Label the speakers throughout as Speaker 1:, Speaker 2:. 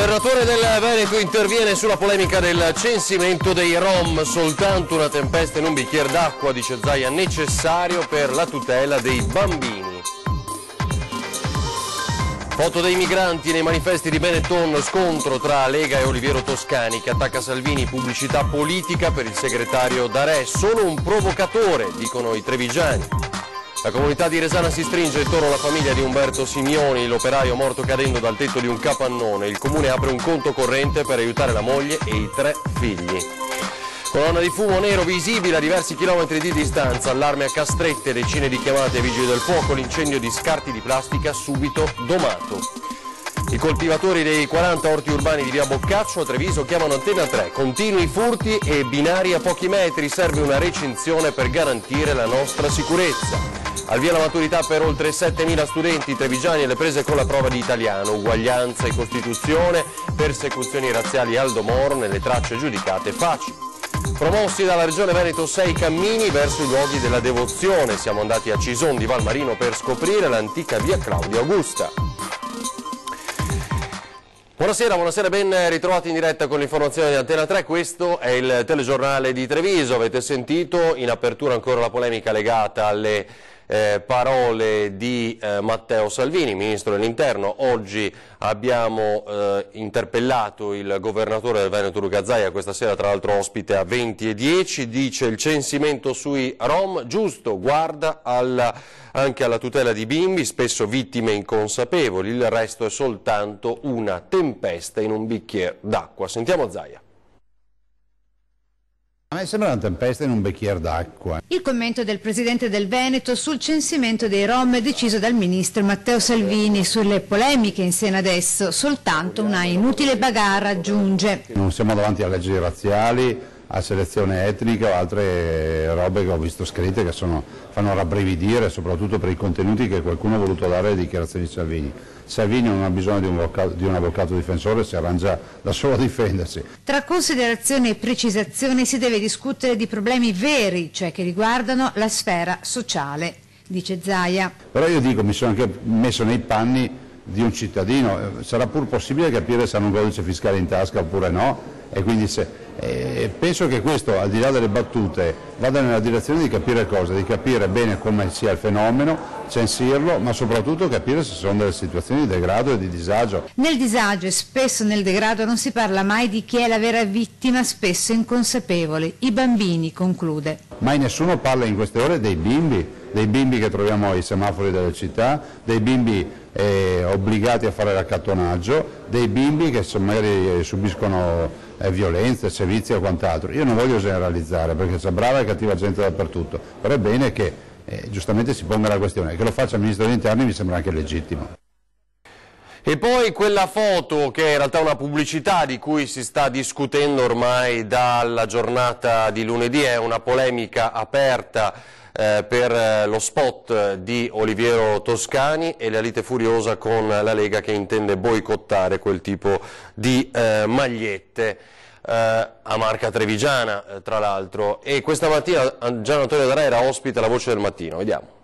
Speaker 1: governatore del Veneto interviene sulla polemica del censimento dei Rom. Soltanto una tempesta in un bicchiere d'acqua, dice Zaia, necessario per la tutela dei bambini. Foto dei migranti nei manifesti di Benetton, scontro tra Lega e Oliviero Toscani che attacca Salvini, pubblicità politica per il segretario D'Arè. Solo un provocatore, dicono i trevigiani. La comunità di Resana si stringe intorno alla famiglia di Umberto Simioni, l'operaio morto cadendo dal tetto di un capannone. Il comune apre un conto corrente per aiutare la moglie e i 3 figli. Colonna di fumo nero visibile a diversi chilometri di distanza, allarme a Castrette, decine di chiamate ai vigili del fuoco, l'incendio di scarti di plastica subito domato. I coltivatori dei 40 orti urbani di via Boccaccio a Treviso chiamano Antena 3, continui furti e binari a pochi metri, serve una recinzione per garantire la nostra sicurezza. Al via la maturità per oltre 7.000 studenti trevigiani e le prese con la prova di italiano, uguaglianza e Costituzione, persecuzioni razziali Aldo Moro nelle tracce giudicate facili. Promossi dalla Regione Veneto 6 cammini verso i luoghi della devozione, siamo andati a Cison di Valmarino per scoprire l'antica via Claudia Augusta. Buonasera, ben ritrovati in diretta con l'informazione di Antena 3, questo è il telegiornale di Treviso, avete sentito in apertura ancora la polemica legata alle parole di Matteo Salvini, Ministro dell'Interno. Oggi abbiamo interpellato il governatore del Veneto Luca Zaia, questa sera tra l'altro ospite a 20:10, dice il censimento sui Rom, giusto, guarda anche alla tutela di bimbi, spesso vittime inconsapevoli, il resto è soltanto una tempesta in un bicchiere d'acqua. Sentiamo Zaia.
Speaker 2: A me sembra una tempesta in un bicchiere d'acqua.
Speaker 3: Il commento del Presidente del Veneto sul censimento dei Rom deciso dal Ministro Matteo Salvini sulle polemiche in seno adesso, soltanto una inutile bagarre, aggiunge.
Speaker 2: Non siamo davanti a leggi razziali, a selezione etnica o altre robe che ho visto scritte che fanno rabbrividire, soprattutto per i contenuti che qualcuno ha voluto dare alle dichiarazioni di Salvini. Salvini non ha bisogno di un avvocato difensore, si arrangia da solo a difendersi.
Speaker 3: Tra considerazioni e precisazioni si deve discutere di problemi veri, cioè che riguardano la sfera sociale, dice Zaia.
Speaker 2: Però io dico, mi sono anche messo nei panni di un cittadino, sarà pur possibile capire se hanno un codice fiscale in tasca oppure no, e quindi penso che questo, al di là delle battute, vada nella direzione di capire cosa, di capire bene come sia il fenomeno, censirlo, ma soprattutto capire se sono delle situazioni di degrado e di disagio.
Speaker 3: Nel disagio e spesso nel degrado non si parla mai di chi è la vera vittima, spesso inconsapevole, i bambini, conclude.
Speaker 2: Mai nessuno parla in queste ore dei bimbi che troviamo ai semafori delle città, dei bimbi obbligati a fare l'accattonaggio, dei bimbi che magari subiscono violenze, sevizie o quant'altro. Io non voglio generalizzare perché c'è brava e cattiva gente dappertutto, però è bene che giustamente si ponga la questione, che lo faccia il Ministro degli Interni mi sembra anche legittimo.
Speaker 1: E poi quella foto che è in realtà una pubblicità di cui si sta discutendo ormai dalla giornata di lunedì, è una polemica aperta per lo spot di Oliviero Toscani e la lite furiosa con la Lega che intende boicottare quel tipo di magliette a marca trevigiana tra l'altro. E questa mattina Gian Antonio D'Arè era ospite alla Voce del Mattino, vediamo.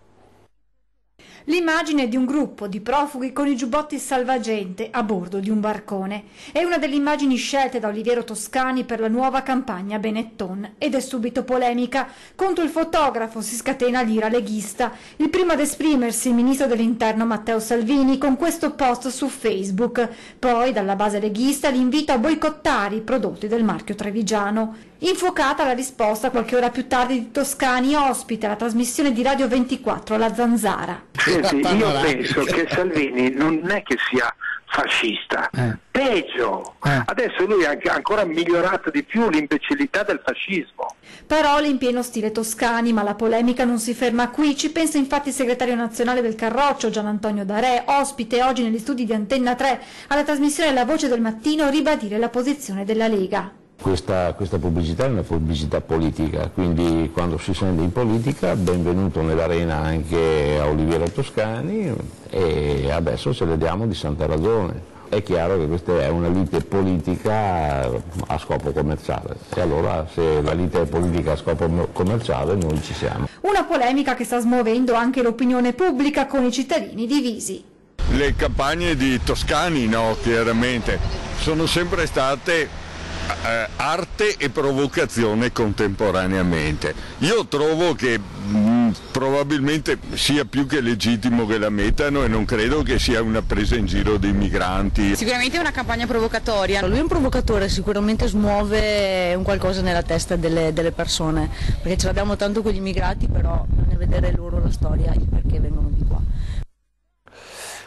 Speaker 4: L'immagine di un gruppo di profughi con i giubbotti salvagente a bordo di un barcone è una delle immagini scelte da Oliviero Toscani per la nuova campagna Benetton ed è subito polemica. Contro il fotografo si scatena l'ira leghista. Il primo ad esprimersi il ministro dell'Interno Matteo Salvini con questo post su Facebook. Poi dalla base leghista l'invito a boicottare i prodotti del marchio trevigiano. Infuocata la risposta qualche ora più tardi di Toscani, ospite alla trasmissione di Radio 24 La Zanzara.
Speaker 5: Senti, io penso che Salvini non è che sia fascista, peggio, adesso lui ha ancora migliorato di più l'imbecillità del fascismo.
Speaker 4: Parole in pieno stile Toscani, ma la polemica non si ferma qui, ci pensa infatti il segretario nazionale del Carroccio Gian Antonio D'Arè, ospite oggi negli studi di Antena 3 alla trasmissione La Voce del Mattino, ribadire la posizione della Lega.
Speaker 6: Questa pubblicità è una pubblicità politica, quindi quando si sente in politica benvenuto nell'arena anche a Oliviero Toscani e adesso ce le diamo di santa ragione. È chiaro che questa è una lite politica a scopo commerciale e allora se la lite è politica a scopo commerciale noi ci siamo.
Speaker 4: Una polemica che sta smuovendo anche l'opinione pubblica con i cittadini divisi.
Speaker 7: Le campagne di Toscani, no, chiaramente, sono sempre state arte e provocazione contemporaneamente. Io trovo che probabilmente sia più che legittimo che la mettano e non credo che sia una presa in giro dei migranti.
Speaker 8: Sicuramente è una campagna provocatoria. Lui è un provocatore, sicuramente smuove un qualcosa nella testa delle persone, perché ce l'abbiamo tanto con gli immigrati, però bisogna vedere loro la storia, il perché vengono di qua.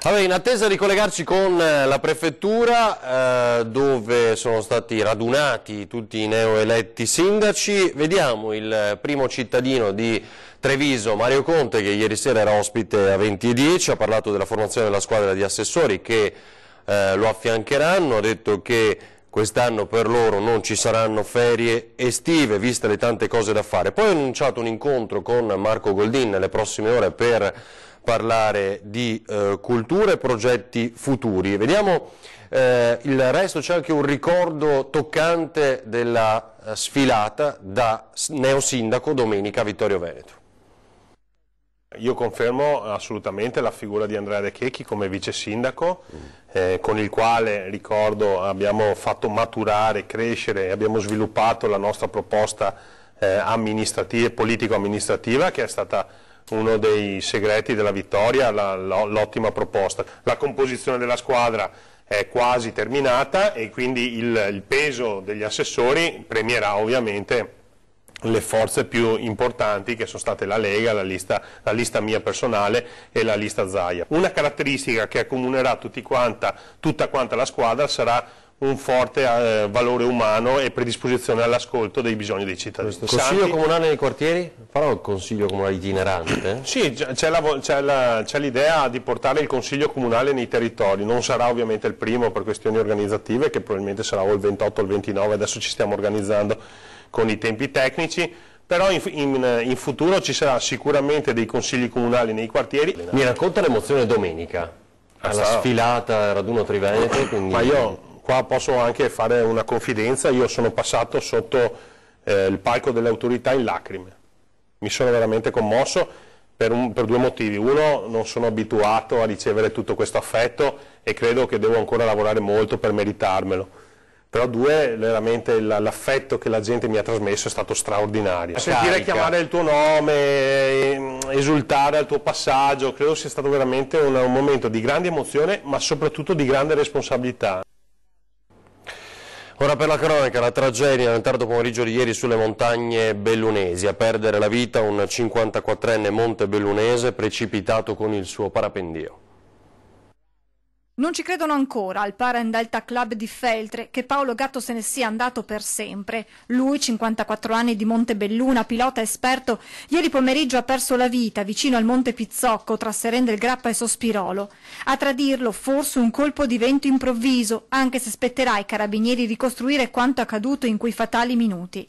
Speaker 1: Allora, in attesa di collegarci con la prefettura, dove sono stati radunati tutti i neoeletti sindaci, vediamo il primo cittadino di Treviso, Mario Conte, che ieri sera era ospite a 20:10, ha parlato della formazione della squadra di assessori che lo affiancheranno, ha detto che quest'anno per loro non ci saranno ferie estive, viste le tante cose da fare. Poi ha annunciato un incontro con Marco Goldin nelle prossime ore per parlare di cultura e progetti futuri. Vediamo il resto, c'è anche un ricordo toccante della sfilata da neosindaco domenica a Vittorio Veneto.
Speaker 9: Io confermo assolutamente la figura di Andrea De Checchi come vice sindaco, con il quale, ricordo, abbiamo fatto maturare, crescere e abbiamo sviluppato la nostra proposta amministrativa e politico-amministrativa, che è stata uno dei segreti della vittoria, l'ottima proposta. La composizione della squadra è quasi terminata e quindi il peso degli assessori premierà ovviamente le forze più importanti, che sono state la Lega, la lista mia personale e la lista Zaia. Una caratteristica che accomunerà tutta quanta la squadra sarà un forte valore umano e predisposizione all'ascolto dei bisogni dei cittadini.
Speaker 1: Consiglio comunale nei quartieri? Farò il consiglio comunale itinerante?
Speaker 9: Sì, c'è l'idea di portare il consiglio comunale nei territori. Non sarà ovviamente il primo per questioni organizzative, che probabilmente sarà o il 28 o il 29, adesso ci stiamo organizzando con i tempi tecnici, però in futuro ci sarà sicuramente dei consigli comunali nei quartieri.
Speaker 1: Mi racconta l'emozione domenica, alla sfilata Raduno Triveneto, quindi...
Speaker 9: Ma io qua posso anche fare una confidenza, io sono passato sotto il palco delle autorità in lacrime, mi sono veramente commosso per due motivi. Uno, non sono abituato a ricevere tutto questo affetto e credo che devo ancora lavorare molto per meritarmelo. Però due, veramente l'affetto che la gente mi ha trasmesso è stato straordinario. Sentire chiamare il tuo nome, esultare al tuo passaggio, credo sia stato veramente un momento di grande emozione, ma soprattutto di grande responsabilità.
Speaker 1: Ora per la cronaca, la tragedia nel tardo pomeriggio di ieri sulle montagne bellunesi. A perdere la vita un 54enne montebellunese precipitato con il suo parapendio.
Speaker 4: Non ci credono ancora al Para and Delta Club di Feltre che Paolo Gatto se ne sia andato per sempre. Lui, 54 anni, di Montebelluna, pilota esperto, ieri pomeriggio ha perso la vita vicino al Monte Pizzocco tra Seren del Grappa e Sospirolo. A tradirlo forse un colpo di vento improvviso, anche se spetterà ai carabinieri ricostruire quanto accaduto in quei fatali minuti.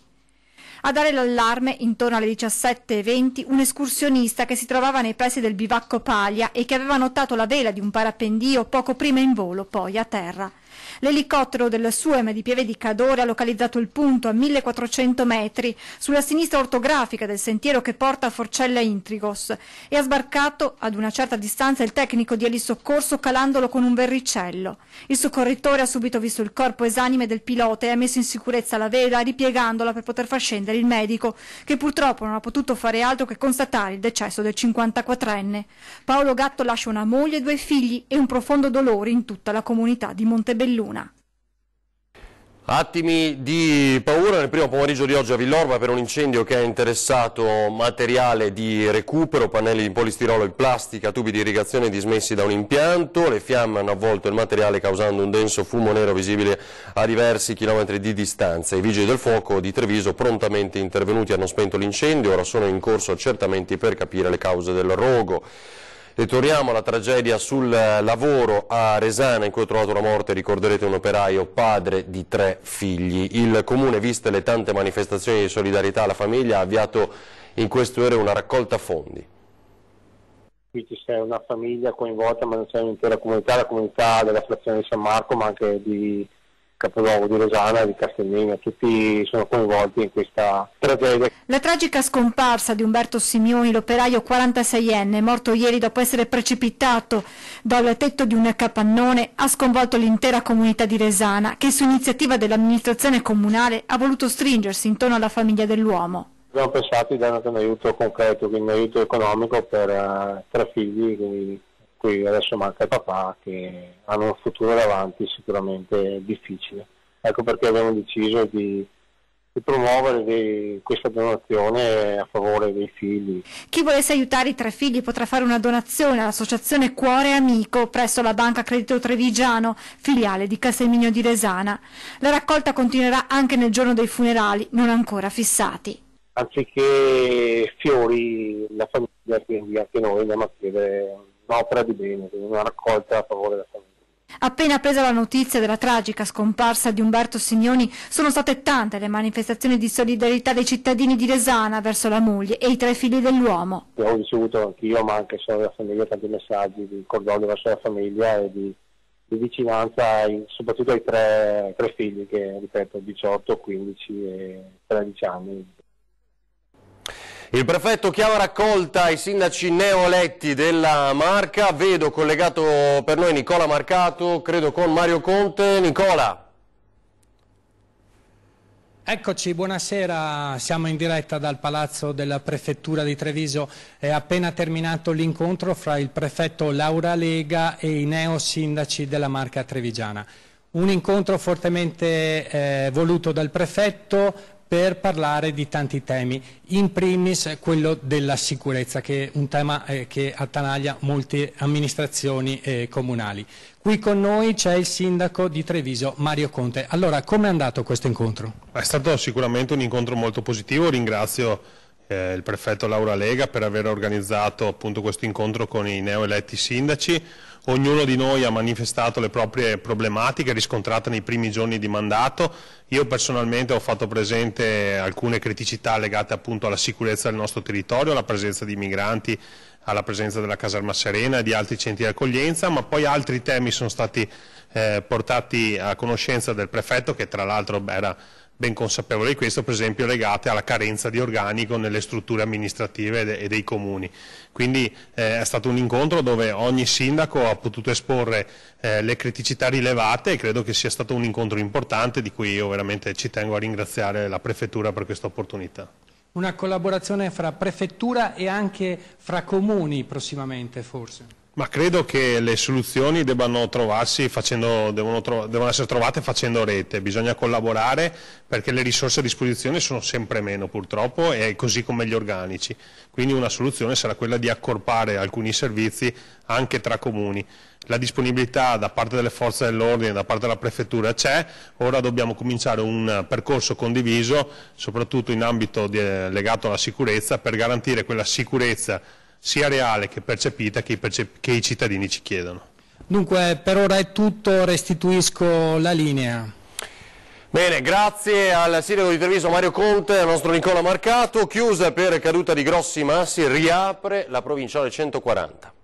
Speaker 4: A dare l'allarme, intorno alle 17:20, un escursionista che si trovava nei pressi del bivacco Paglia e che aveva notato la vela di un parapendio poco prima in volo, poi a terra. L'elicottero del SUEM di Pieve di Cadore ha localizzato il punto a 1400 metri sulla sinistra ortografica del sentiero che porta a Forcella Intrigos e ha sbarcato ad una certa distanza il tecnico di elisoccorso calandolo con un verricello. Il soccorritore ha subito visto il corpo esanime del pilota e ha messo in sicurezza la vela ripiegandola per poter far scendere il medico, che purtroppo non ha potuto fare altro che constatare il decesso del 54enne. Paolo Gatto lascia una moglie e 2 figli e un profondo dolore in tutta la comunità di Montebelluna.
Speaker 1: Attimi di paura nel primo pomeriggio di oggi a Villorba per un incendio che ha interessato materiale di recupero, pannelli di polistirolo e plastica, tubi di irrigazione dismessi da un impianto. Le fiamme hanno avvolto il materiale causando un denso fumo nero visibile a diversi chilometri di distanza. I vigili del fuoco di Treviso prontamente intervenuti hanno spento l'incendio, ora sono in corso accertamenti per capire le cause del rogo. E torniamo alla tragedia sul lavoro a Resana, in cui ho trovato la morte, ricorderete, un operaio padre di 3 figli. Il Comune, viste le tante manifestazioni di solidarietà alla famiglia, ha avviato in queste ore una raccolta fondi.
Speaker 10: Qui c'è una famiglia coinvolta, ma non c'è un'intera comunità, la comunità della frazione di San Marco, ma anche di capoluogo di Rosana, di Castellina, tutti sono coinvolti in questa tragedia.
Speaker 4: La tragica scomparsa di Umberto Simioni, l'operaio 46enne, morto ieri dopo essere precipitato dal tetto di un capannone, ha sconvolto l'intera comunità di Resana, che su iniziativa dell'amministrazione comunale ha voluto stringersi intorno alla famiglia dell'uomo.
Speaker 10: Abbiamo pensato di dare anche un aiuto concreto, quindi un aiuto economico per 3 figli, quindi qui adesso manca il papà, che hanno un futuro davanti sicuramente difficile. Ecco perché abbiamo deciso di promuovere questa donazione a favore dei figli.
Speaker 4: Chi volesse aiutare i 3 figli potrà fare una donazione all'associazione Cuore Amico presso la Banca Credito Trevigiano, filiale di Castelmigno di Resana. La raccolta continuerà anche nel giorno dei funerali, non ancora fissati.
Speaker 10: Anziché fiori, la famiglia, quindi anche noi andiamo a chiedere un'opera di bene, quindi una raccolta a favore della famiglia.
Speaker 4: Appena presa la notizia della tragica scomparsa di Umberto Simioni, sono state tante le manifestazioni di solidarietà dei cittadini di Resana verso la moglie e i 3 figli dell'uomo.
Speaker 10: Ho ricevuto anch'io, ma anche solo dalla famiglia, tanti messaggi di cordoglio verso la famiglia e di vicinanza soprattutto ai 3 figli che, ripeto, 18, 15 e 13 anni.
Speaker 1: Il prefetto chiama raccolta i sindaci neoeletti della Marca. Vedo collegato per noi Nicola Marcato, credo con Mario Conte. Nicola.
Speaker 11: Eccoci, buonasera, siamo in diretta dal Palazzo della Prefettura di Treviso. È appena terminato l'incontro fra il prefetto Laura Lega e i neosindaci della Marca trevigiana. Un incontro fortemente voluto dal prefetto per parlare di tanti temi, in primis quello della sicurezza, che è un tema che attanaglia molte amministrazioni comunali. Qui con noi c'è il sindaco di Treviso, Mario Conte. Allora, come è andato questo incontro?
Speaker 9: È stato sicuramente un incontro molto positivo, ringrazio il prefetto Laura Lega per aver organizzato appunto questo incontro con i neoeletti sindaci. Ognuno di noi ha manifestato le proprie problematiche riscontrate nei primi giorni di mandato. Io personalmente ho fatto presente alcune criticità legate appunto alla sicurezza del nostro territorio, alla presenza di migranti, alla presenza della caserma Serena e di altri centri di accoglienza, ma poi altri temi sono stati portati a conoscenza del prefetto, che tra l'altro era ben consapevole di questo, per esempio legate alla carenza di organico nelle strutture amministrative e dei comuni. Quindi è stato un incontro dove ogni sindaco ha potuto esporre le criticità rilevate e credo che sia stato un incontro importante di cui io veramente ci tengo a ringraziare la Prefettura per questa opportunità.
Speaker 11: Una collaborazione fra Prefettura e anche fra comuni prossimamente forse?
Speaker 9: Ma credo che le soluzioni devono essere trovate facendo rete, bisogna collaborare perché le risorse a disposizione sono sempre meno purtroppo, e così come gli organici. Quindi una soluzione sarà quella di accorpare alcuni servizi anche tra comuni. La disponibilità da parte delle forze dell'ordine, da parte della Prefettura c'è, ora dobbiamo cominciare un percorso condiviso, soprattutto in ambito legato alla sicurezza, per garantire quella sicurezza sia reale che percepita che i cittadini ci chiedono.
Speaker 11: Dunque per ora è tutto, restituisco la linea.
Speaker 1: Bene, grazie al sindaco di Treviso Mario Conte, al nostro Nicola Marcato. Chiusa per caduta di grossi massi, riapre la provinciale 140.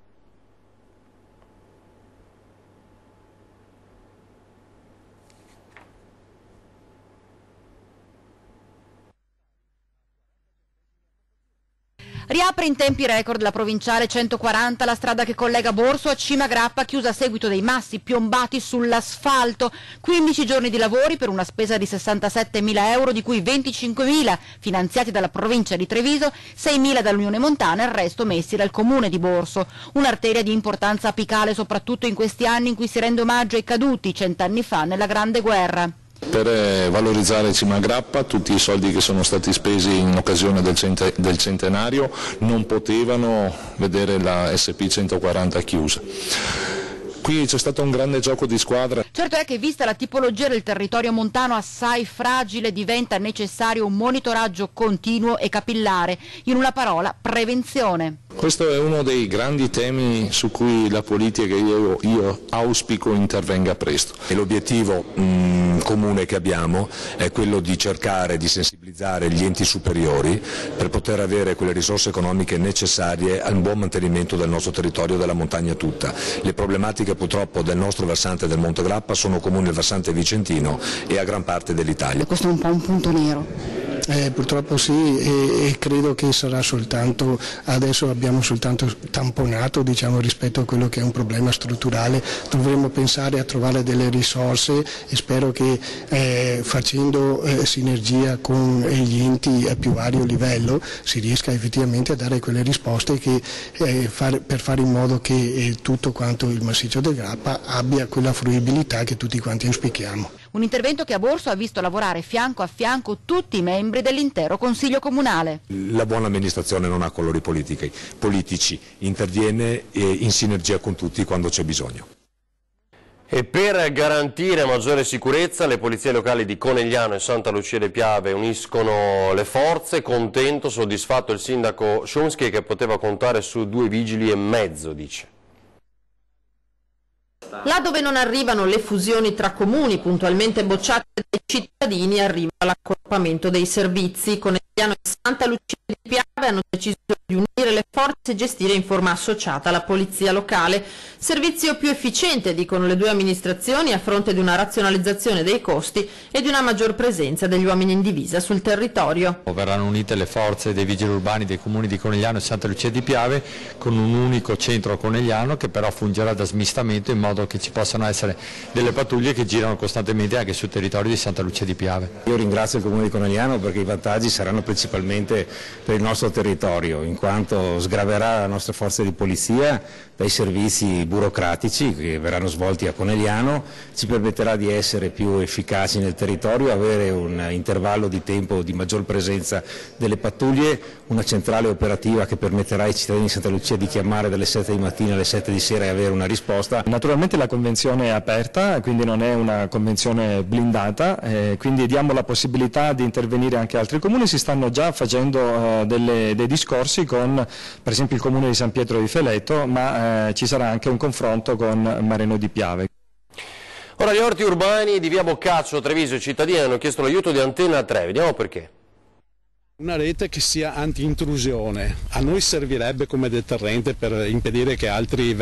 Speaker 12: Riapre in tempi record la provinciale 140, la strada che collega Borso a Cima Grappa, chiusa a seguito dei massi piombati sull'asfalto. 15 giorni di lavori per una spesa di 67.000 euro, di cui 25.000 finanziati dalla provincia di Treviso, 6.000 dall'Unione Montana e il resto messi dal comune di Borso. Un'arteria di importanza apicale soprattutto in questi anni in cui si rende omaggio ai caduti 100 anni fa nella Grande Guerra.
Speaker 13: Per valorizzare Cima Grappa, tutti i soldi che sono stati spesi in occasione del centenario non potevano vedere la SP 140 chiusa. Qui c'è stato un grande gioco di squadra.
Speaker 12: Certo è che, vista la tipologia del territorio montano assai fragile, diventa necessario un monitoraggio continuo e capillare, in una parola prevenzione.
Speaker 13: Questo è uno dei grandi temi su cui la politica io auspico intervenga presto.
Speaker 14: E l'obiettivo comune che abbiamo è quello di cercare di sensibilizzare gli enti superiori per poter avere quelle risorse economiche necessarie al buon mantenimento del nostro territorio, della montagna tutta. Le problematiche purtroppo del nostro versante del Monte Grappa sono comuni al versante vicentino e a gran parte dell'Italia.
Speaker 15: Questo è un po' un punto nero. Purtroppo sì, e credo che sarà soltanto, adesso abbiamo soltanto tamponato, diciamo, rispetto a quello che è un problema strutturale. Dovremmo pensare a trovare delle risorse e spero che facendo sinergia con gli enti a più vario livello si riesca effettivamente a dare quelle risposte che, per fare in modo che tutto quanto il massiccio del Grappa abbia quella fruibilità che tutti quanti auspichiamo.
Speaker 12: Un intervento che a Borso ha visto lavorare fianco a fianco tutti i membri dell'intero Consiglio Comunale.
Speaker 14: La buona amministrazione non ha colori politici, interviene in sinergia con tutti quando c'è bisogno.
Speaker 1: E per garantire maggiore sicurezza le polizie locali di Conegliano e Santa Lucia di Piave uniscono le forze. Contento, soddisfatto il sindaco Szumski, che poteva contare su 2,5 vigili, dice.
Speaker 16: Là dove non arrivano le fusioni tra comuni puntualmente bocciate dai cittadini, arriva l'accorpamento dei servizi. Conegliano e Santa Lucia di Piave hanno deciso di unire le forze e gestire in forma associata la polizia locale. Servizio più efficiente, dicono le due amministrazioni, a fronte di una razionalizzazione dei costi e di una maggior presenza degli uomini in divisa sul territorio.
Speaker 17: Verranno unite le forze dei vigili urbani dei comuni di Conegliano e Santa Lucia di Piave con un unico centro conegliano, che però fungerà da smistamento in modo che ci possano essere delle pattuglie che girano costantemente anche sul territorio di Santa Lucia di Piave.
Speaker 18: Io ringrazio il comune di Conegliano perché i vantaggi saranno principalmente per il nostro territorio, in quanto sgraverà la nostra forza di polizia dai servizi burocratici che verranno svolti a Conegliano, ci permetterà di essere più efficaci nel territorio, avere un intervallo di tempo di maggior presenza delle pattuglie, una centrale operativa che permetterà ai cittadini di Santa Lucia di chiamare dalle 7 di mattina alle 7 di sera e avere una risposta.
Speaker 19: Naturalmente la convenzione è aperta, quindi non è una convenzione blindata, quindi diamo la possibilità di intervenire anche altri comuni. Si stanno già facendo dei discorsi con per esempio il comune di San Pietro di Feleto, ma ci sarà anche un confronto con Mareno di Piave.
Speaker 1: Ora gli orti urbani di via Boccaccio, Treviso, i cittadini hanno chiesto l'aiuto di Antenna 3, vediamo perché.
Speaker 20: Una rete che sia anti-intrusione, a noi servirebbe come deterrente per impedire che altri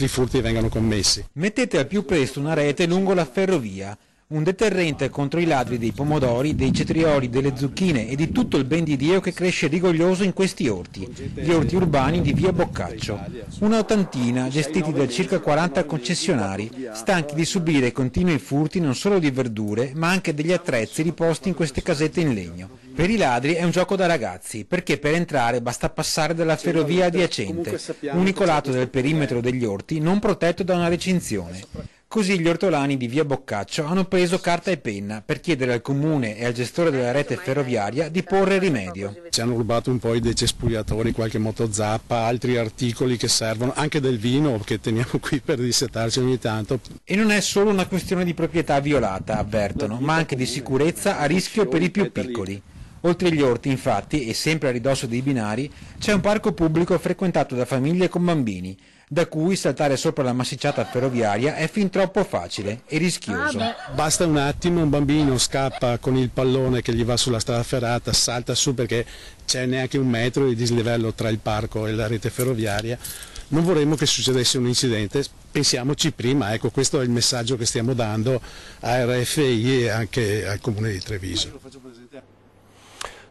Speaker 20: furti vengano commessi.
Speaker 21: Mettete al più presto una rete lungo la ferrovia, un deterrente contro i ladri dei pomodori, dei cetrioli, delle zucchine e di tutto il ben di Dio che cresce rigoglioso in questi orti, gli orti urbani di via Boccaccio. Una ottantina, gestiti da circa 40 concessionari, stanchi di subire continui furti non solo di verdure, ma anche degli attrezzi riposti in queste casette in legno. Per i ladri è un gioco da ragazzi, perché per entrare basta passare dalla ferrovia adiacente, unico lato del perimetro degli orti non protetto da una recinzione. Così gli ortolani di via Boccaccio hanno preso carta e penna per chiedere al comune e al gestore della rete ferroviaria di porre rimedio.
Speaker 20: Ci hanno rubato un po' i decespugliatori, qualche motozappa, altri articoli che servono, anche del vino che teniamo qui per dissetarci ogni tanto.
Speaker 21: E non è solo una questione di proprietà violata, avvertono, ma anche di sicurezza a rischio per i più piccoli. Oltre gli orti, infatti, e sempre a ridosso dei binari, c'è un parco pubblico frequentato da famiglie con bambini, da cui saltare sopra la massicciata ferroviaria è fin troppo facile e rischioso.
Speaker 20: Basta un attimo, un bambino scappa con il pallone che gli va sulla strada ferrata, salta su perché c'è neanche un metro di dislivello tra il parco e la rete ferroviaria. Non vorremmo che succedesse un incidente, pensiamoci prima, ecco, questo è il messaggio che stiamo dando a RFI e anche al Comune di Treviso.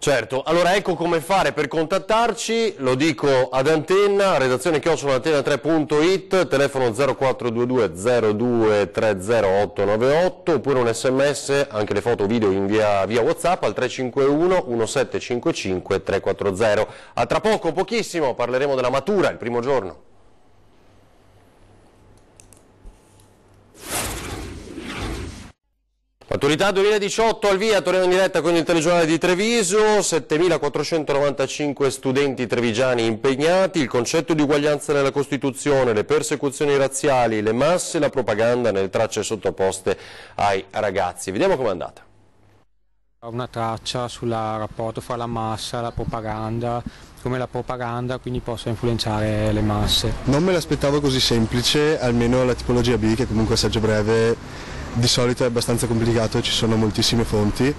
Speaker 1: Certo, allora ecco come fare per contattarci, lo dico ad Antenna, redazione @antena3.it, telefono 0422 0230 oppure un sms, anche le foto video in via WhatsApp al 351 1755 340. A tra poco, pochissimo, parleremo della matura, il primo giorno. Maturità 2018 al via, torniamo in diretta con il telegiornale di Treviso, 7.495 studenti trevigiani impegnati, il concetto di uguaglianza nella Costituzione, le persecuzioni razziali, le masse e la propaganda nelle tracce sottoposte ai ragazzi. Vediamo com'è andata.
Speaker 11: Una traccia sul rapporto fra la massa, la propaganda come la propaganda, quindi possa influenzare le masse.
Speaker 3: Non me l'aspettavo così semplice, almeno la tipologia B, che comunque assaggio breve di solito è abbastanza complicato, ci sono moltissime fonti,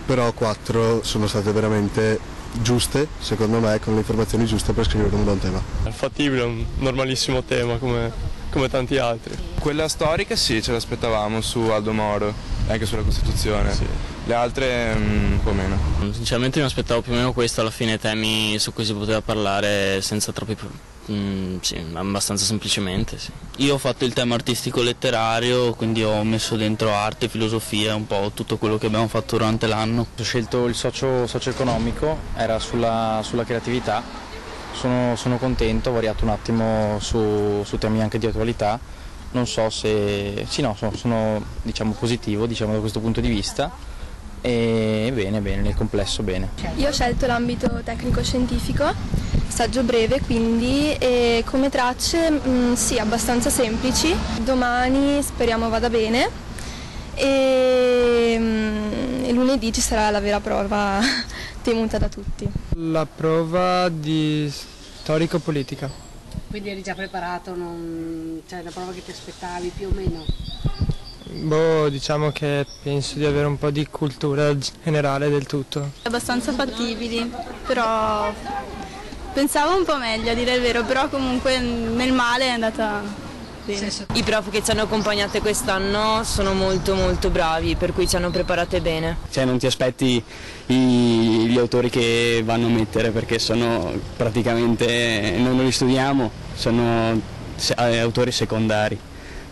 Speaker 3: però 4 sono state veramente giuste, secondo me, con le informazioni giuste per scrivere un buon tema.
Speaker 22: È fattibile, è un normalissimo tema come tanti altri.
Speaker 23: Quella storica sì, ce l'aspettavamo su Aldo Moro, anche sulla Costituzione, sì. Le altre un po' meno.
Speaker 24: Sinceramente mi aspettavo più o meno questo, alla fine temi su cui si poteva parlare senza troppi sì, abbastanza semplicemente. Sì. Io ho fatto il tema artistico letterario, quindi ho messo dentro arte, filosofia, un po' tutto quello che abbiamo fatto durante l'anno.
Speaker 25: Ho scelto il socio-economico, era sulla creatività, sono contento, ho variato un attimo su temi anche di attualità, non so se... sì no, sono diciamo positivo da questo punto di vista. E bene, nel complesso bene.
Speaker 26: Io ho scelto l'ambito tecnico-scientifico, saggio breve quindi, e come tracce sì, abbastanza semplici. Domani speriamo vada bene e lunedì ci sarà la vera prova temuta da tutti.
Speaker 11: La prova di storico-politica.
Speaker 27: Quindi eri già preparato, cioè la prova che ti aspettavi più o meno?
Speaker 11: Diciamo che penso di avere un po' di cultura generale del tutto.
Speaker 26: Abbastanza fattibili, però pensavo un po' meglio a dire il vero, però comunque nel male è andata bene.
Speaker 28: I prof che ci hanno accompagnate quest'anno sono molto bravi, per cui ci hanno preparate bene.
Speaker 29: Cioè non ti aspetti gli autori che vanno a mettere, perché sono praticamente, noi non li studiamo, sono autori secondari.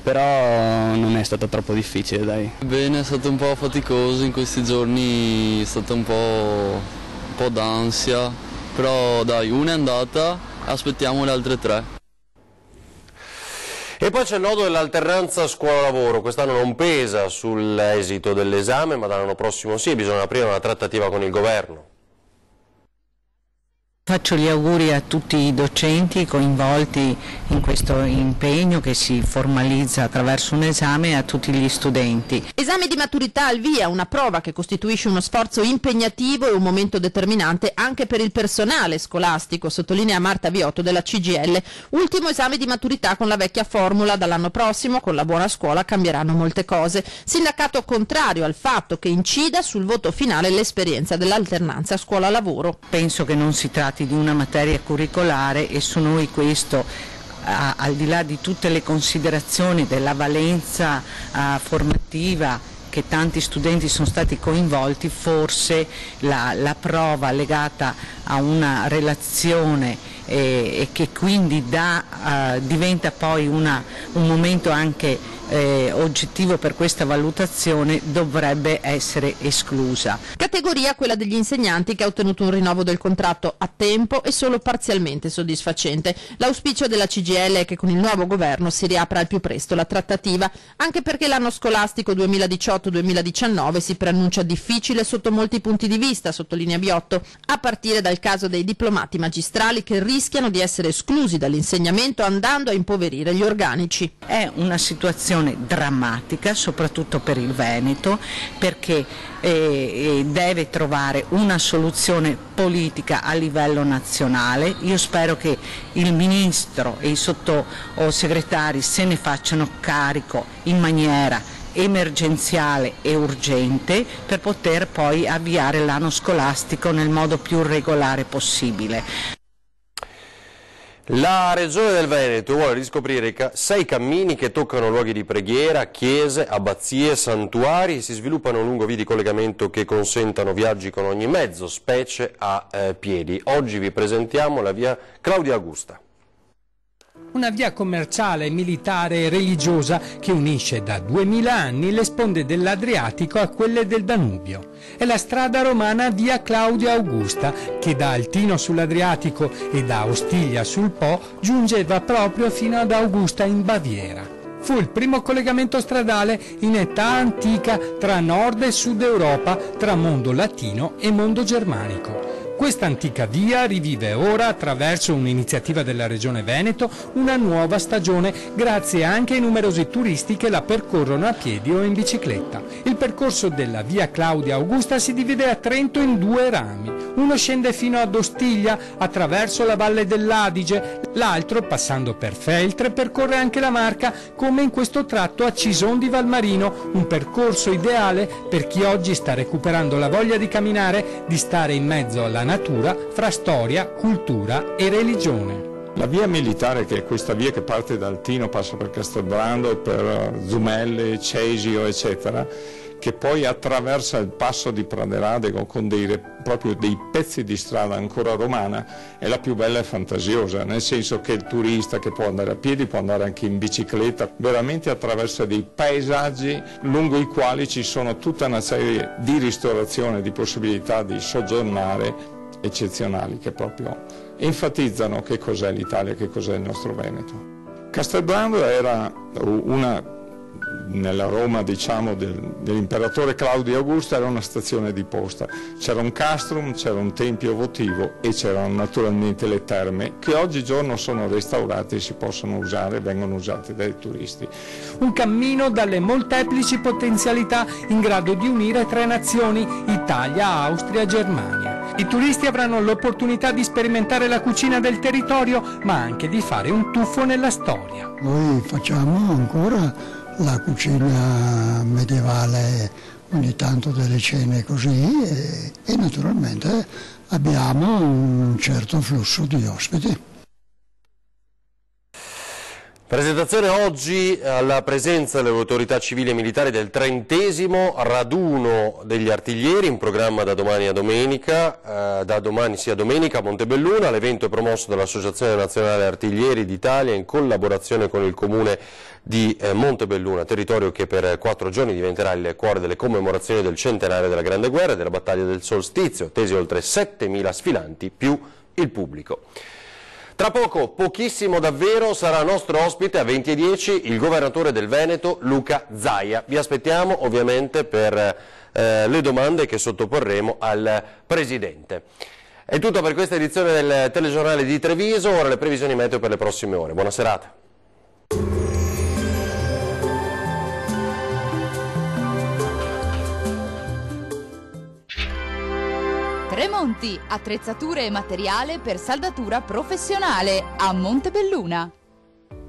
Speaker 29: Però non è stato troppo difficile, dai.
Speaker 24: Bene, è stato un po' faticoso in questi giorni, è stata un po' d'ansia, però dai, una è andata, aspettiamo le altre 3.
Speaker 1: E poi c'è il nodo dell'alternanza scuola-lavoro, quest'anno non pesa sull'esito dell'esame, ma dall'anno prossimo sì, bisogna aprire una trattativa con il governo.
Speaker 30: Faccio gli auguri a tutti i docenti coinvolti in questo impegno che si formalizza attraverso un esame e a tutti gli studenti.
Speaker 16: Esame di maturità al via, una prova che costituisce uno sforzo impegnativo e un momento determinante anche per il personale scolastico, sottolinea Marta Viotto della CGIL. Ultimo esame di maturità con la vecchia formula, dall'anno prossimo con la buona scuola cambieranno molte cose. Sindacato contrario al fatto che incida sul voto finale l'esperienza dell'alternanza scuola-lavoro.
Speaker 30: Penso che non si tratti di una materia curricolare e su noi questo, al di là di tutte le considerazioni della valenza formativa che tanti studenti sono stati coinvolti, forse la prova legata a una relazione e che quindi diventa poi un momento anche oggettivo per questa valutazione dovrebbe essere esclusa.
Speaker 16: Categoria quella degli insegnanti che ha ottenuto un rinnovo del contratto a tempo e solo parzialmente soddisfacente. L'auspicio della CGIL è che con il nuovo governo si riapra al più presto la trattativa, anche perché l'anno scolastico 2018-2019 si preannuncia difficile sotto molti punti di vista, sottolinea Biotto, a partire dal caso dei diplomati magistrali che rischiano di essere esclusi dall'insegnamento andando a impoverire gli organici.
Speaker 30: È una situazione drammatica soprattutto per il Veneto, perché deve trovare una soluzione politica a livello nazionale. Io spero che il Ministro e i sottosegretari se ne facciano carico in maniera emergenziale e urgente per poter poi avviare l'anno scolastico nel modo più regolare possibile.
Speaker 1: La Regione del Veneto vuole riscoprire 6 cammini che toccano luoghi di preghiera, chiese, abbazie, santuari e si sviluppano lungo vie di collegamento che consentano viaggi con ogni mezzo, specie a piedi. Oggi vi presentiamo la via Claudia Augusta.
Speaker 11: Una via commerciale, militare e religiosa che unisce da 2000 anni le sponde dell'Adriatico a quelle del Danubio. È la strada romana via Claudia Augusta che da Altino sull'Adriatico e da Ostiglia sul Po giungeva proprio fino ad Augusta in Baviera. Fu il primo collegamento stradale in età antica tra nord e sud Europa, tra mondo latino e mondo germanico. Questa antica via rivive ora, attraverso un'iniziativa della Regione Veneto, una nuova stagione, grazie anche ai numerosi turisti che la percorrono a piedi o in bicicletta. Il percorso della via Claudia Augusta si divide a Trento in 2 rami, Uno scende fino ad Ostiglia attraverso la Valle dell'Adige, l'altro, passando per Feltre, percorre anche la Marca, come in questo tratto a Cison di Valmarino, un percorso ideale per chi oggi sta recuperando la voglia di camminare, di stare in mezzo alla natura, fra storia, cultura e religione.
Speaker 2: La via militare, che è questa via che parte da Altino, passa per Castelbrando, per Zumelle, Cesio, eccetera, che poi attraversa il passo di Praderadego con proprio dei pezzi di strada ancora romana, è la più bella e fantasiosa, nel senso che il turista che può andare a piedi, può andare anche in bicicletta, veramente attraversa dei paesaggi lungo i quali ci sono tutta una serie di ristorazioni, di possibilità di soggiornare eccezionali, che proprio enfatizzano che cos'è l'Italia, che cos'è il nostro Veneto. Castelbrando era nella Roma, diciamo, dell'imperatore Claudio Augusto, era una stazione di posta. C'era un castrum, c'era un tempio votivo e c'erano naturalmente le terme, che oggigiorno sono restaurate e si possono usare, vengono usate dai turisti.
Speaker 11: Un cammino dalle molteplici potenzialità in grado di unire tre nazioni, Italia, Austria, Germania. I turisti avranno l'opportunità di sperimentare la cucina del territorio, ma anche di fare un tuffo nella storia.
Speaker 4: Noi facciamo ancora la cucina medievale, ogni tanto delle cene così, e naturalmente abbiamo un certo flusso di ospiti.
Speaker 1: Presentazione oggi alla presenza delle autorità civili e militari del 30° raduno degli artiglieri, in programma da domani a domenica, da domani sia domenica a Montebelluna. L'evento è promosso dall'Associazione Nazionale Artiglieri d'Italia in collaborazione con il Comune di Montebelluna, territorio che per 4 giorni diventerà il cuore delle commemorazioni del centenario della Grande Guerra e della battaglia del Solstizio, attesi oltre 7.000 sfilanti più il pubblico. Tra poco, pochissimo davvero, sarà nostro ospite a 20:10 il governatore del Veneto Luca Zaia. Vi aspettiamo ovviamente per le domande che sottoporremo al Presidente. È tutto per questa edizione del telegiornale di Treviso, ora le previsioni meteo per le prossime ore. Buona serata.
Speaker 5: Tremonti, attrezzature e materiale per saldatura professionale a Montebelluna.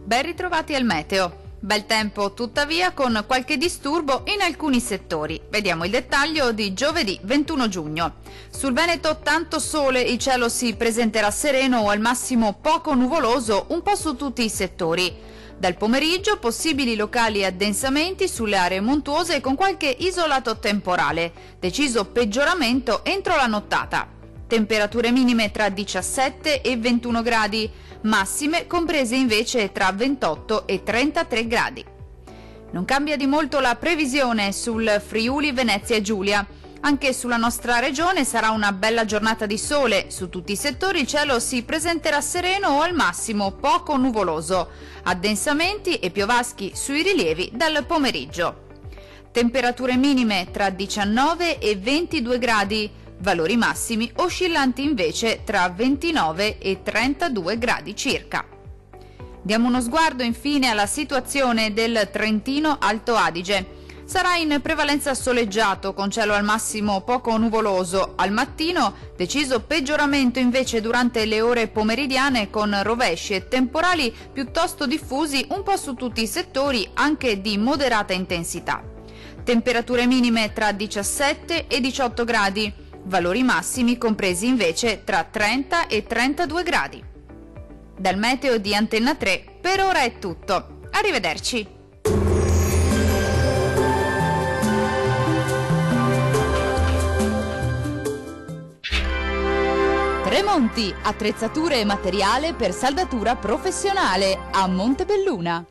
Speaker 6: Ben ritrovati al meteo. Bel tempo tuttavia con qualche disturbo in alcuni settori. Vediamo il dettaglio di giovedì 21 giugno. Sul Veneto tanto sole, il cielo si presenterà sereno o al massimo poco nuvoloso un po' su tutti i settori. Dal pomeriggio possibili locali addensamenti sulle aree montuose con qualche isolato temporale, deciso peggioramento entro la nottata. Temperature minime tra 17 e 21 gradi, massime comprese invece tra 28 e 33 gradi. Non cambia di molto la previsione sul Friuli Venezia Giulia. Anche sulla nostra regione sarà una bella giornata di sole, su tutti i settori il cielo si presenterà sereno o al massimo poco nuvoloso, addensamenti e piovaschi sui rilievi dal pomeriggio. Temperature minime tra 19 e 22 gradi, valori massimi oscillanti invece tra 29 e 32 gradi circa. Diamo uno sguardo infine alla situazione del Trentino Alto Adige. Sarà in prevalenza soleggiato, con cielo al massimo poco nuvoloso. Al mattino deciso peggioramento invece durante le ore pomeridiane, con rovesci e temporali piuttosto diffusi un po' su tutti i settori, anche di moderata intensità. Temperature minime tra 17 e 18 gradi, valori massimi compresi invece tra 30 e 32 gradi. Dal meteo di Antenna 3 per ora è tutto. Arrivederci!
Speaker 5: Tremonti, attrezzature e materiale per saldatura professionale a Montebelluna.